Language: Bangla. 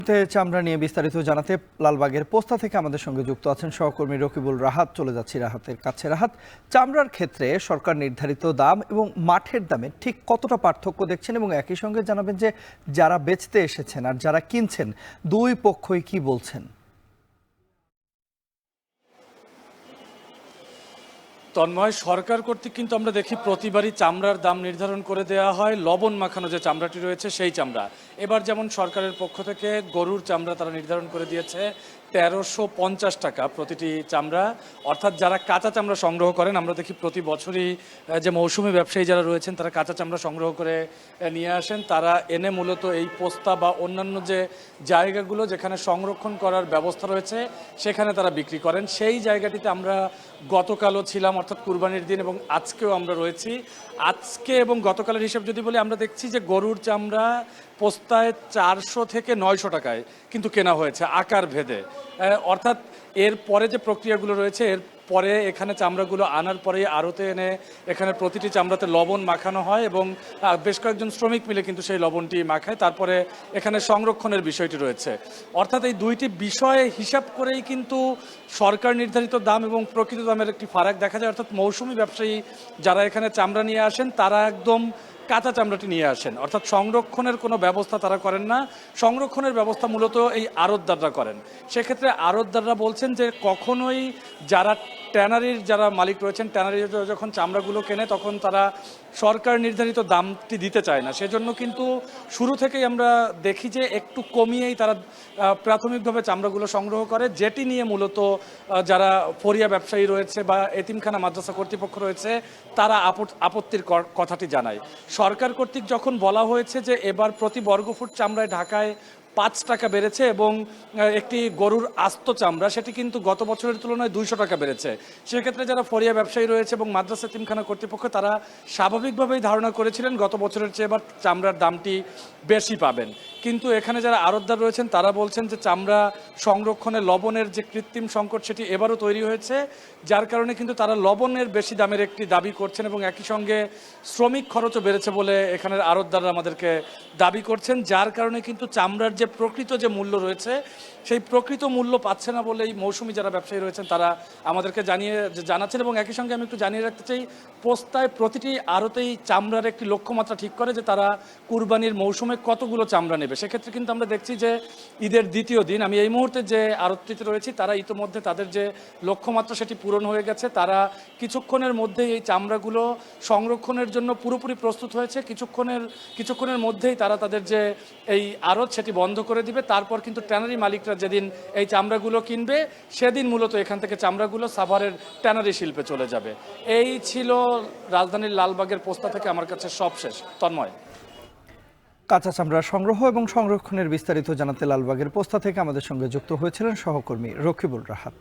মুহূর্তে চামড়া নিয়ে বিস্তারিত জানাতে লালবাগের পোস্তা থেকে আমাদের সঙ্গে যুক্ত আছেন সহকর্মী রকিবুল রাহাত। চলে যাচ্ছি রাহাতের কাছে। রাহাত, চামড়ার ক্ষেত্রে সরকার নির্ধারিত দাম এবং মাঠের দামে ঠিক কতটা পার্থক্য দেখছেন, এবং একই সঙ্গে জানাবেন যে যারা বেচতে এসেছেন আর যারা কিনছেন দুই পক্ষই কি বলছেন? তন্ময়, সরকার কর্তৃক কিন্তু আমরা দেখি প্রতিবারই চামড়ার দাম নির্ধারণ করে দেওয়া হয় লবণ মাখানো যে চামড়াটি রয়েছে সেই চামড়া। এবার যেমন সরকারের পক্ষ থেকে গরুর চামড়া তারা নির্ধারণ করে দিয়েছে ১৩৫০ টাকা প্রতিটি চামড়া, অর্থাৎ যারা কাঁচা চামড়া সংগ্রহ করেন, আমরা দেখি প্রতি বছরই যে মৌসুমি ব্যবসায়ী যারা রয়েছেন তারা কাঁচা চামড়া সংগ্রহ করে নিয়ে আসেন, তারা এনে মূলত এই পোস্তা বা অন্যান্য যে জায়গাগুলো যেখানে সংরক্ষণ করার ব্যবস্থা রয়েছে সেখানে তারা বিক্রি করেন। সেই জায়গাটিতে আমরা গতকালও ছিলাম, অর্থাৎ কুরবানির দিন, এবং আজকেও আমরা রয়েছি। আজকে এবং গতকালের হিসাব যদি বলি, আমরা দেখছি যে গরুর চামড়া পোস্তায় ৪০০ থেকে ৯০০ টাকায় কিন্তু কেনা হয়েছে আকার ভেদে। অর্থাৎ এর পরে যে প্রক্রিয়াগুলো রয়েছে, এর পরে এখানে চামড়াগুলো আনার পরে আড়তে এনে এখানে প্রতিটি চামড়াতে লবণ মাখানো হয় এবং বেশ কয়েকজন শ্রমিক মিলে কিন্তু সেই লবণটি মাখায়। তারপরে এখানে সংরক্ষণের বিষয়টি রয়েছে। অর্থাৎ এই দুইটি বিষয় হিসাব করেই কিন্তু সরকার নির্ধারিত দাম এবং প্রকৃত দামের একটি ফারাক দেখা যায়। অর্থাৎ মৌসুমি ব্যবসায়ী যারা এখানে চামড়া নিয়ে আসেন তারা একদম কাঁচা চামড়াটি নিয়ে আসেন, অর্থাৎ সংরক্ষণের কোনো ব্যবস্থা তারা করেন না। সংরক্ষণের ব্যবস্থা মূলত এই আড়তদাররা করেন। সেক্ষেত্রে আড়তদাররা বলছেন যে কখনোই যারা ট্যানারির যারা মালিক রয়েছেন, ট্যানারি যখন চামড়াগুলো কেনে তখন তারা সরকার নির্ধারিত দামটি দিতে চায় না। সেজন্য কিন্তু শুরু থেকেই আমরা দেখি যে একটু কমিয়েই তারা প্রাথমিকভাবে চামড়াগুলো সংগ্রহ করে, যেটি নিয়ে মূলত যারা ফরিয়া ব্যবসায়ী রয়েছে বা এতিমখানা মাদ্রাসা কর্তৃপক্ষ রয়েছে তারা আপত্তির কথাটি জানায়। সরকার কর্তৃক যখন বলা হয়েছে যে এবার প্রতি বর্গফুট চামড়ায় ঢাকায় ৫ টাকা বেড়েছে এবং একটি গরুর আস্ত চামড়া সেটি কিন্তু গত বছরের তুলনায় ২০০ টাকা বেড়েছে, সেক্ষেত্রে যারা ফরিয়া ব্যবসায়ী রয়েছে এবং মাদ্রাসা এতিমখানা কর্তৃপক্ষ তারা স্বাভাবিকভাবেই ধারণা করেছিলেন গত বছরের চেয়ে এবার চামড়ার দামটি বেশি পাবেন। কিন্তু এখানে যারা আড়তদার রয়েছেন তারা বলছেন যে চামড়া সংরক্ষণে লবণের যে কৃত্রিম সংকট সেটি এবারও তৈরি হয়েছে, যার কারণে কিন্তু তারা লবণের বেশি দামের একটি দাবি করছেন এবং একই সঙ্গে শ্রমিক খরচও বেড়েছে বলে এখানের আড়তদাররা আমাদেরকে দাবি করছেন, যার কারণে কিন্তু চামড়ার যে প্রকৃত যে মূল্য রয়েছে সেই প্রকৃত মূল্য পাচ্ছে না বলে এই মৌসুমি যারা ব্যবসায়ী রয়েছেন তারা আমাদেরকে জানাচ্ছেন। এবং একই সঙ্গে আমি একটু জানিয়ে রাখতে চাই, পোস্তায় প্রতিটি আড়তেই চামড়ার একটি লক্ষ্যমাত্রা ঠিক করে যে তারা কুরবানির মৌসুমে কতগুলো চামড়া নেবে। সেক্ষেত্রে কিন্তু আমরা দেখছি যে ঈদের দ্বিতীয় দিন আমি এই মুহূর্তে যে আড়তটিতে রয়েছি তারা ইতিমধ্যে তাদের যে লক্ষ্যমাত্রা সেটি পূরণ হয়ে গেছে। তারা কিছুক্ষণের মধ্যেই এই চামড়াগুলো সংরক্ষণের জন্য পুরোপুরি প্রস্তুত হয়েছে। কিছুক্ষণের মধ্যেই তারা তাদের যে এই আড়ত সেটি বন্ধ করে দিবে। তারপর কিন্তু ট্যানারি মালিকরা যেদিন এই চামড়াগুলো কিনবে সেদিন মূলত এখান থেকে চামড়াগুলো সাভারের ট্যানারি শিল্পে চলে যাবে। এই ছিল রাজধানীর লালবাগের পোস্তা থেকে আমার কাছে সবশেষ। তন্ময়, কাঁচা চামড়া সংগ্রহ এবং সংরক্ষণের বিস্তারিত জানাতে লালবাগের পোস্তা থেকে আমাদের সঙ্গে যুক্ত হয়েছিলেন সহকর্মী রকিবুল রাহাত।